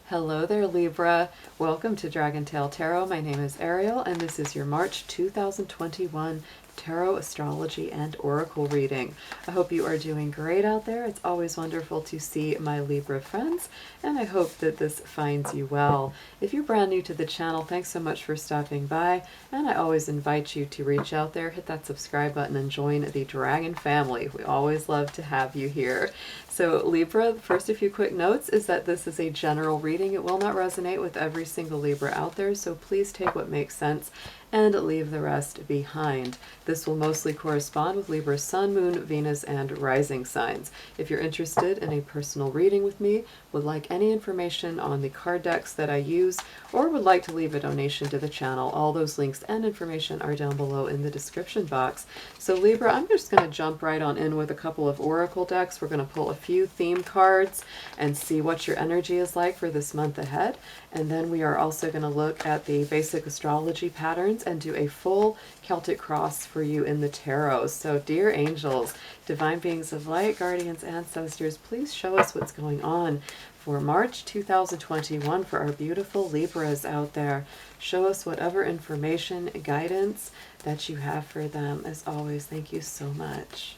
Hello there, Libra. Welcome to Dragon Tail Tarot. My name is Ariel, and this is your March 2021 Tarot, Astrology, and Oracle reading. I hope you are doing great out there. It's always wonderful to see my Libra friends, and I hope that this finds you well. If you're brand new to the channel, thanks so much for stopping by, and I always invite you to reach out there, hit that subscribe button, and join the Dragon family. We always love to have you here. So Libra, first a few quick notes is that this is a general reading. It will not resonate with every single Libra out there, so please take what makes sense and leave the rest behind. This will mostly correspond with Libra's Sun, Moon, Venus, and Rising signs. If you're interested in a personal reading with me, would like any information on the card decks that I use, or would like to leave a donation to the channel, all those links and information are down below in the description box. So Libra, I'm just going to jump right on in with a couple of oracle decks. We're going to pull a few theme cards and see what your energy is like for this month ahead. And then we are also going to look at the basic astrology patterns and do a full Celtic cross for you in the tarot. So dear angels, divine beings of light, guardians, ancestors, please show us what's going on for March 2021 for our beautiful Libras out there. Show us whatever information, guidance that you have for them. As always, thank you so much.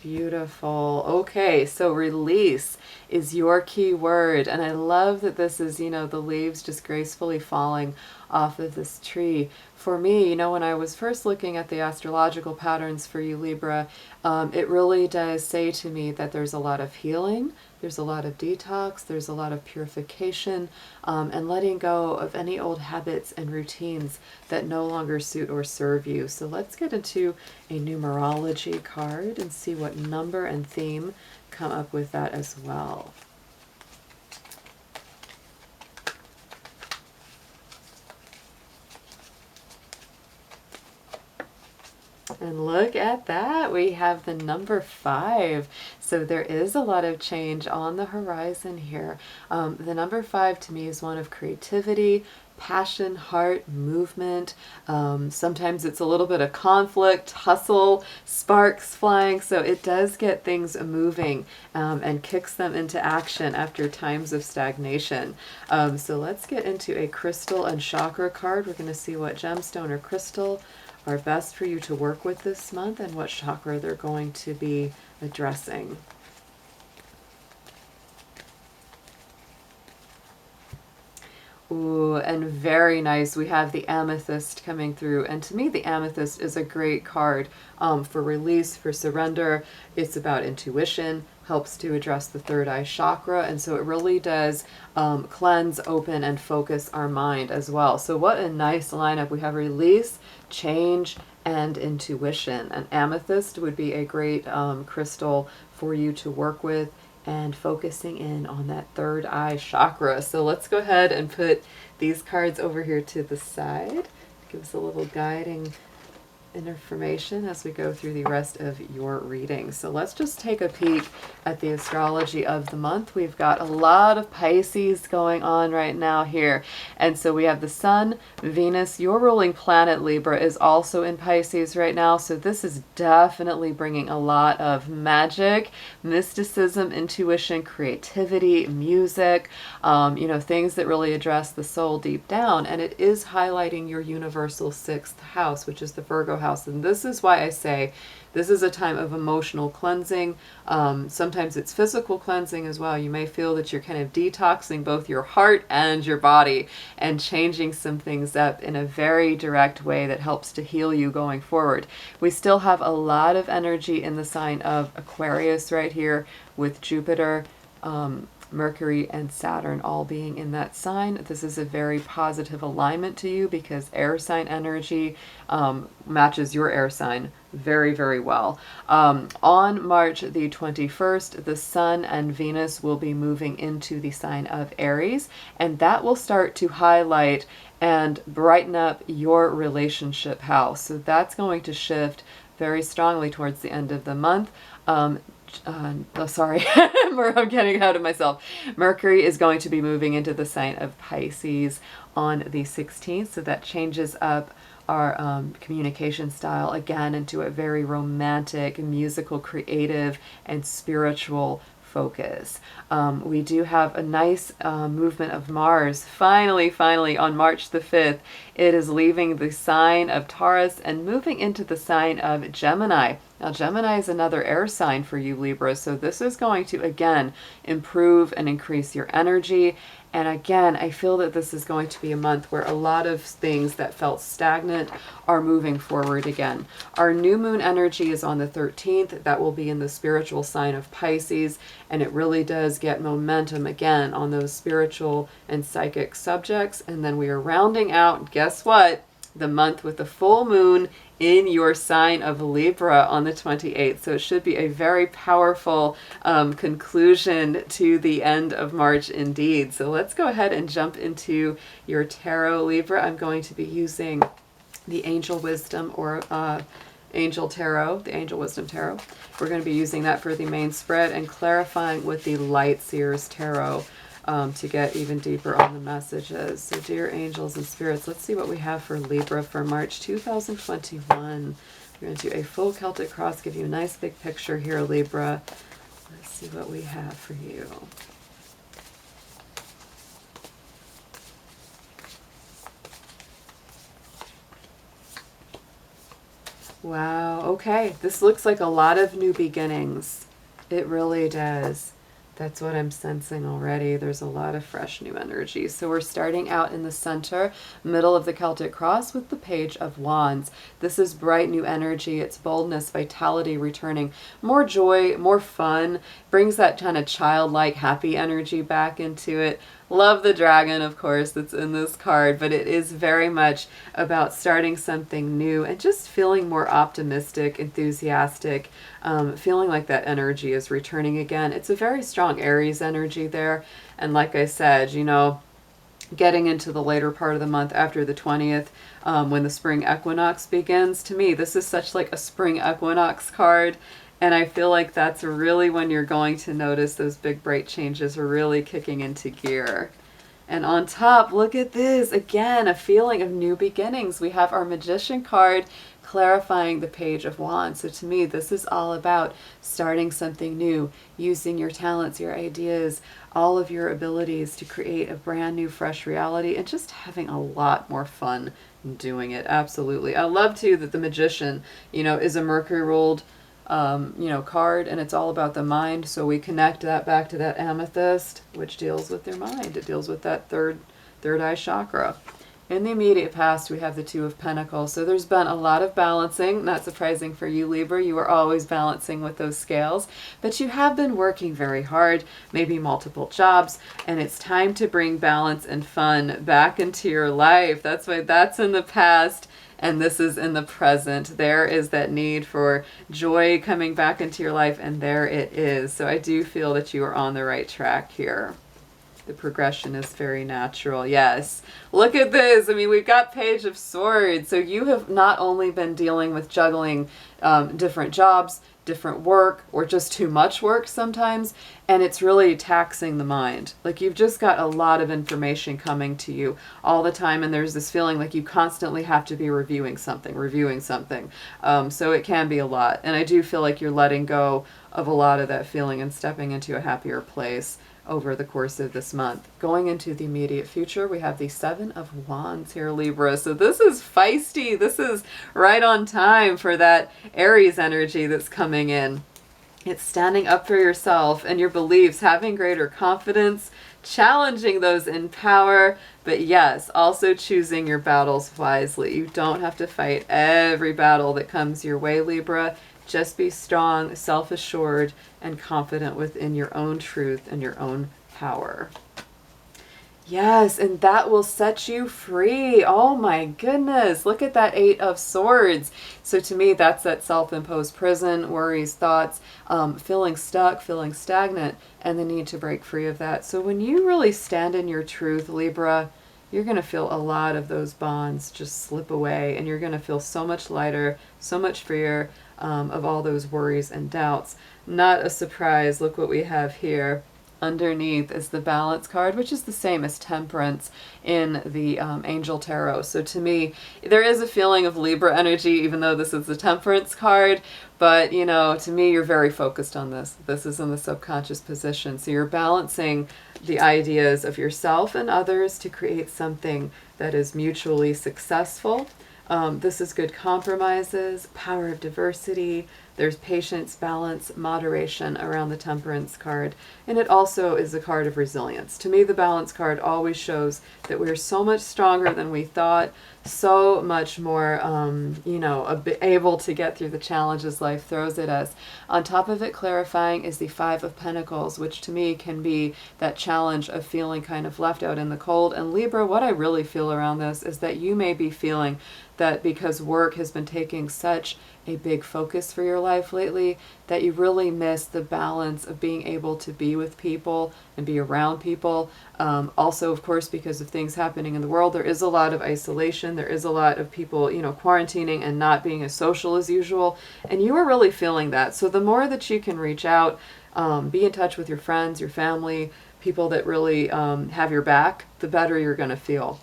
Beautiful. Okay, so release is your key word. And I love that this is, the leaves just gracefully falling off of this tree. For me, when I was first looking at the astrological patterns for you, Libra, it really does say to me that there's a lot of healing, there's a lot of detox, there's a lot of purification, and letting go of any old habits and routines that no longer suit or serve you. So let's get into a numerology card and see what number and theme come up with that as well. And look at that, we have the number 5. So there is a lot of change on the horizon here. The number 5 to me is one of creativity, passion, heart, movement. Sometimes it's a little bit of conflict, hustle, sparks flying. So it does get things moving and kicks them into action after times of stagnation. So let's get into a crystal and chakra card. We're going to see what gemstone or crystal are best for you to work with this month and what chakra they're going to be addressing. Ooh, and very nice. We have the Amethyst coming through. And to me, the Amethyst is a great card for release, for surrender. It's about intuition, helps to address the third eye chakra. And so it really does cleanse, open, and focus our mind as well. So what a nice lineup. We have release, change, and intuition. And amethyst would be a great crystal for you to work with and focusing in on that third eye chakra. So let's go ahead and put these cards over here to the side. Give us a little guiding information as we go through the rest of your reading. So let's just take a peek at the astrology of the month. We've got a lot of Pisces going on right now here. And so we have the Sun, Venus, your ruling planet Libra is also in Pisces right now. So this is definitely bringing a lot of magic, mysticism, intuition, creativity, music, things that really address the soul deep down. And it is highlighting your universal 6th house, which is the Virgo house. And this is why I say this is a time of emotional cleansing. Sometimes it's physical cleansing as well. You may feel that you're kind of detoxing both your heart and your body and changing some things up in a very direct way that helps to heal you going forward. We still have a lot of energy in the sign of Aquarius right here with Jupiter, Mercury, and Saturn all being in that sign. This is a very positive alignment to you because air sign energy matches your air sign very, very well. On March the 21st, the Sun and Venus will be moving into the sign of Aries, and that will start to highlight and brighten up your relationship house. So that's going to shift very strongly towards the end of the month. Sorry, I'm getting out of myself. Mercury is going to be moving into the sign of Pisces on the 16th, so that changes up our communication style again into a very romantic, musical, creative, and spiritual focus. We do have a nice movement of Mars. Finally, on March the 5th, it is leaving the sign of Taurus and moving into the sign of Gemini. Now, Gemini is another air sign for you, Libra, so this is going to, again, improve and increase your energy. And again, I feel that this is going to be a month where a lot of things that felt stagnant are moving forward again. Our new moon energy is on the 13th. That will be in the spiritual sign of Pisces, and it really does get momentum again on those spiritual and psychic subjects. And then we are rounding out, guess what? The month with the full moon in your sign of Libra on the 28th. So it should be a very powerful conclusion to the end of March indeed. So let's go ahead and jump into your tarot, Libra. I'm going to be using the Angel Wisdom or Angel Tarot, the Angel Wisdom Tarot. We're going to be using that for the main spread and clarifying with the Light Seers Tarot to get even deeper on the messages. So dear angels and spirits, let's see what we have for Libra for March 2021. We're going to do a full Celtic cross, give you a nice big picture here, Libra. Let's see what we have for you. Wow, okay. This looks like a lot of new beginnings. It really does. That's what I'm sensing already. There's a lot of fresh new energy. So we're starting out in the center, middle of the Celtic cross with the Page of Wands. This is bright new energy. It's boldness, vitality returning, more joy, more fun, brings that kind of childlike, happy energy back into it. Love the dragon, of course, that's in this card, but it is very much about starting something new and just feeling more optimistic, enthusiastic, feeling like that energy is returning again. It's a very strong Aries energy there. And like I said, you know, getting into the later part of the month after the 20th, when the spring equinox begins, to me, this is such like a spring equinox card. And I feel like that's really when you're going to notice those big bright changes are really kicking into gear. And on top, look at this. Again, a feeling of new beginnings. We have our Magician card clarifying the Page of Wands. So to me, this is all about starting something new, using your talents, your ideas, all of your abilities to create a brand new, fresh reality, and just having a lot more fun doing it. Absolutely. I love too that the Magician, you know, is a Mercury ruled card, and it's all about the mind. So we connect that back to that Amethyst, which deals with your mind. It deals with that third eye chakra. In the immediate past, we have the Two of Pentacles. So there's been a lot of balancing. Not surprising for you, Libra. You are always balancing with those scales, but you have been working very hard, maybe multiple jobs, and it's time to bring balance and fun back into your life. That's why that's in the past. And this is in the present. There is that need for joy coming back into your life, and there it is. So I do feel that you are on the right track here. The progression is very natural. Yes. Look at this. I mean, we've got Page of Swords. So you have not only been dealing with juggling different jobs, different work, or just too much work sometimes, and it's really taxing the mind. Like you've just got a lot of information coming to you all the time, and there's this feeling like you constantly have to be reviewing something. So it can be a lot. And I do feel like you're letting go of a lot of that feeling and stepping into a happier place over the course of this month. Going into the immediate future, we have the Seven of Wands here, Libra. So this is feisty. This is right on time for that Aries energy that's coming in. It's standing up for yourself and your beliefs, having greater confidence, challenging those in power, but yes, also choosing your battles wisely. You don't have to fight every battle that comes your way, Libra. Just be strong, self-assured, and confident within your own truth and your own power. Yes, and that will set you free. Oh my goodness. Look at that Eight of Swords. So to me, that's that self-imposed prison, worries, thoughts, feeling stuck, feeling stagnant, and the need to break free of that. So when you really stand in your truth, Libra, you're going to feel a lot of those bonds just slip away, and you're going to feel so much lighter, so much freer of all those worries and doubts. Not a surprise. Look what we have here. underneath is the Balance card, which is the same as Temperance in the Angel Tarot. So to me, there is a feeling of Libra energy, even though this is the Temperance card. But, you know, to me, you're very focused on this. This is in the subconscious position. So you're balancing the ideas of yourself and others to create something that is mutually successful. This is good compromises, power of diversity. There's patience, balance, moderation around the Temperance card. And it also is a card of resilience. To me, the Balance card always shows that we're so much stronger than we thought, so much more, you know, able to get through the challenges life throws at us. On top of it, clarifying is the Five of Pentacles, which to me can be that challenge of feeling kind of left out in the cold. And Libra, what I really feel around this is that you may be feeling that because work has been taking such a big focus for your life lately, that you really miss the balance of being able to be with people and be around people. Also, of course, because of things happening in the world, there is a lot of isolation. There is a lot of people, you know, quarantining and not being as social as usual. And you are really feeling that. So the more that you can reach out, be in touch with your friends, your family, people that really have your back, the better you're going to feel.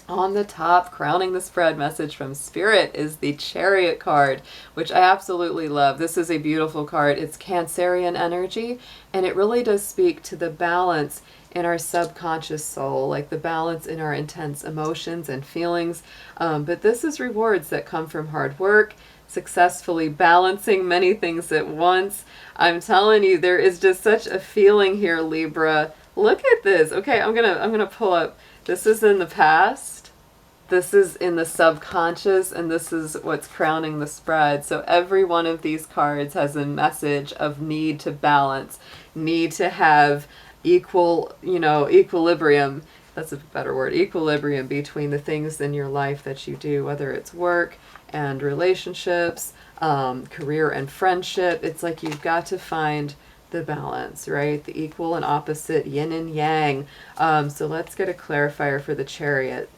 On the top, crowning the spread message from Spirit, is the Chariot card, which I absolutely love. This is a beautiful card. It's Cancerian energy, and it really does speak to the balance in our subconscious soul, like the balance in our intense emotions and feelings. But this is rewards that come from hard work, successfully balancing many things at once. I'm telling you, there is just such a feeling here, Libra. Look at this. Okay, I'm gonna pull up. This is in the past, this is in the subconscious, and this is what's crowning the spread. So every one of these cards has a message of need to balance, need to have equal, you know, equilibrium. That's a better word, equilibrium between the things in your life that you do, whether it's work and relationships, career and friendship. It's like you've got to find the balance, right? The equal and opposite, yin and yang. So let's get a clarifier for the Chariot.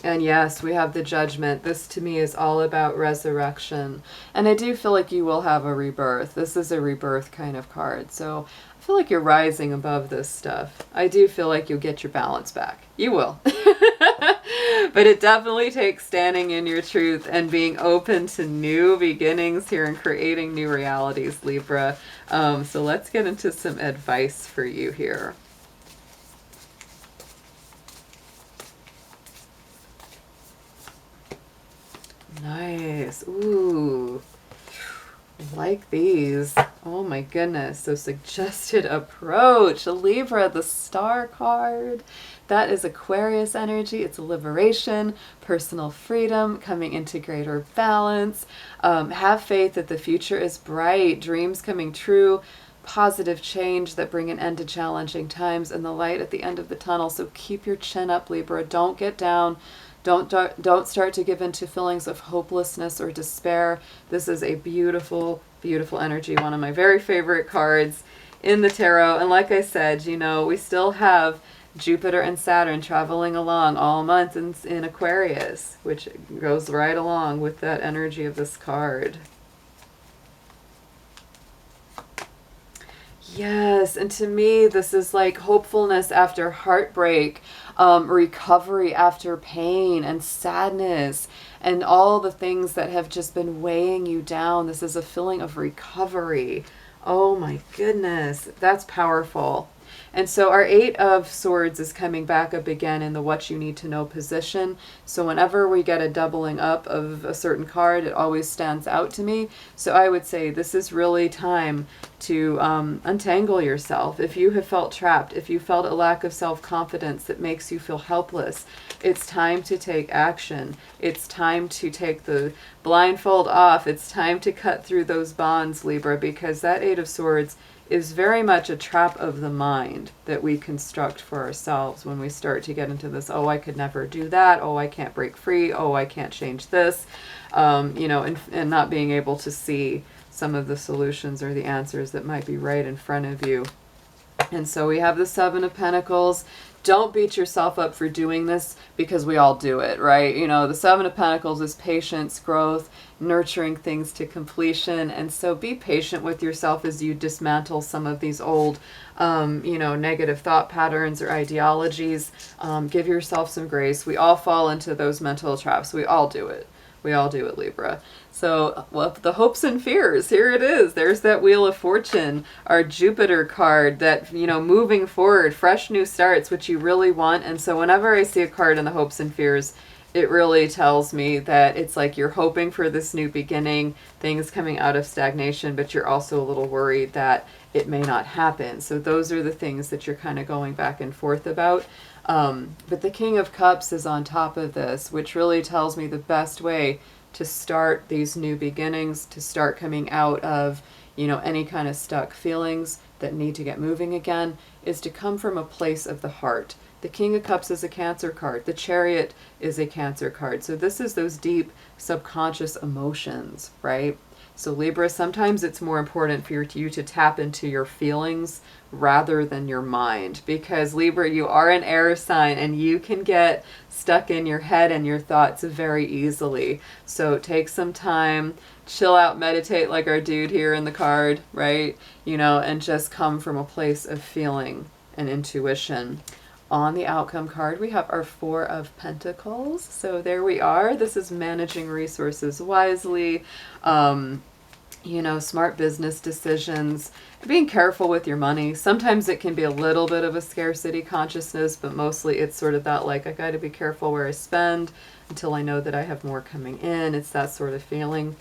And yes, we have the Judgment. This to me is all about resurrection. And I do feel like you will have a rebirth. This is a rebirth kind of card. So I feel like you're rising above this stuff. I do feel like you'll get your balance back. You will. But it definitely takes standing in your truth and being open to new beginnings here and creating new realities, Libra. So let's get into some advice for you here. Nice. Ooh. Like these. Oh my goodness. So suggested approach. Libra, the Star card. That is Aquarius energy. It's liberation, personal freedom, coming into greater balance. Have faith that the future is bright, dreams coming true, positive change that bring an end to challenging times, and the light at the end of the tunnel. So keep your chin up, Libra. Don't get down. Don't start to give in to feelings of hopelessness or despair. This is a beautiful, beautiful energy. One of my very favorite cards in the tarot. And like I said, you know, we still have Jupiter and Saturn traveling along all month in Aquarius, which goes right along with that energy of this card. Yes, and to me, this is like hopefulness after heartbreak, recovery after pain and sadness, and all the things that have just been weighing you down. This is a feeling of recovery. Oh my goodness, that's powerful. And so our Eight of Swords is coming back up again in the what you need to know position. So whenever we get a doubling up of a certain card, it always stands out to me. So I would say this is really time to untangle yourself. If you have felt trapped, if you felt a lack of self-confidence that makes you feel helpless, it's time to take action. It's time to take the blindfold off. It's time to cut through those bonds, Libra, because that Eight of Swords is very much a trap of the mind that we construct for ourselves when we start to get into this, oh, I could never do that, oh, I can't break free, oh, I can't change this, you know, and not being able to see some of the solutions or the answers that might be right in front of you. And so we have the Seven of Pentacles. don't beat yourself up for doing this, because we all do it, right? You know, the Seven of Pentacles is patience, growth, nurturing things to completion. And so be patient with yourself as you dismantle some of these old, you know, negative thought patterns or ideologies. Give yourself some grace. We all fall into those mental traps. We all do it. We all do it, Libra. So, well, the hopes and fears, here it is. There's that Wheel of Fortune, our Jupiter card, that, you know, moving forward, fresh new starts, which you really want. And so whenever I see a card in the hopes and fears, it really tells me that it's like you're hoping for this new beginning, things coming out of stagnation, but you're also a little worried that it may not happen. So those are the things that you're kind of going back and forth about. But the King of Cups is on top of this, which really tells me the best way to start these new beginnings, to start coming out of, you know, any kind of stuck feelings that need to get moving again, is to come from a place of the heart. The King of Cups is a Cancer card. The Chariot is a Cancer card. So this is those deep subconscious emotions, right? So Libra, sometimes it's more important for you to tap into your feelings rather than your mind, because Libra, you are an air sign and you can get stuck in your head and your thoughts very easily. So take some time, chill out, meditate like our dude here in the card, right? You know, and just come from a place of feeling and intuition. On the outcome card, we have our Four of Pentacles. So there we are. This is managing resources wisely, you know, smart business decisions, being careful with your money. Sometimes it can be a little bit of a scarcity consciousness, but mostly it's sort of that, like, I got to be careful where I spend until I know that I have more coming in. It's that sort of feeling.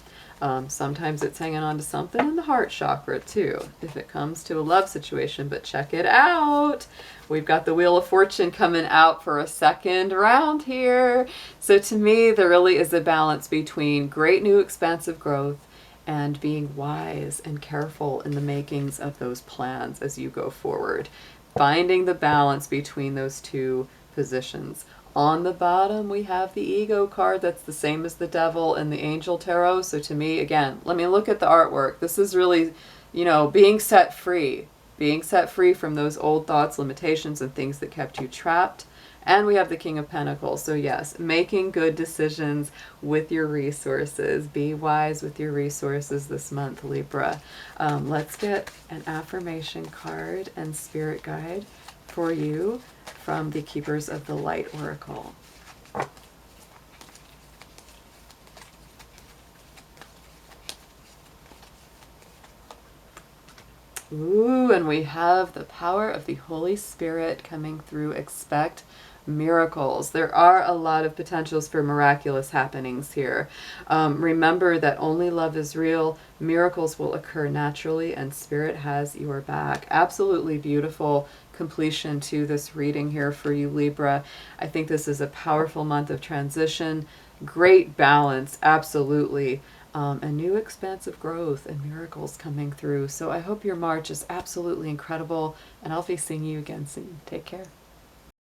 Sometimes it's hanging on to something in the heart chakra too, if it comes to a love situation. But check it out. We've got the Wheel of Fortune coming out for a second round here. So to me, there really is a balance between great new expansive growth and being wise and careful in the makings of those plans as you go forward. Finding the balance between those two positions. On the bottom, we have the Ego card. That's the same as the Devil and the Angel Tarot. So to me, again, let me look at the artwork. This is really, you know, being set free from those old thoughts, limitations, and things that kept you trapped. And we have the King of Pentacles. So yes, making good decisions with your resources. Be wise with your resources this month, Libra. Let's get an affirmation card and spirit guide for you from the Keepers of the Light Oracle. Ooh, and we have the power of the Holy Spirit coming through. Expect miracles. There are a lot of potentials for miraculous happenings here. Remember that only love is real. Miracles will occur naturally, and Spirit has your back. Absolutely beautiful completion to this reading here for you, Libra. I think this is a powerful month of transition. Great balance, absolutely. A new expansive growth and miracles coming through. So I hope your March is absolutely incredible, and I'll be seeing you again soon. Take care.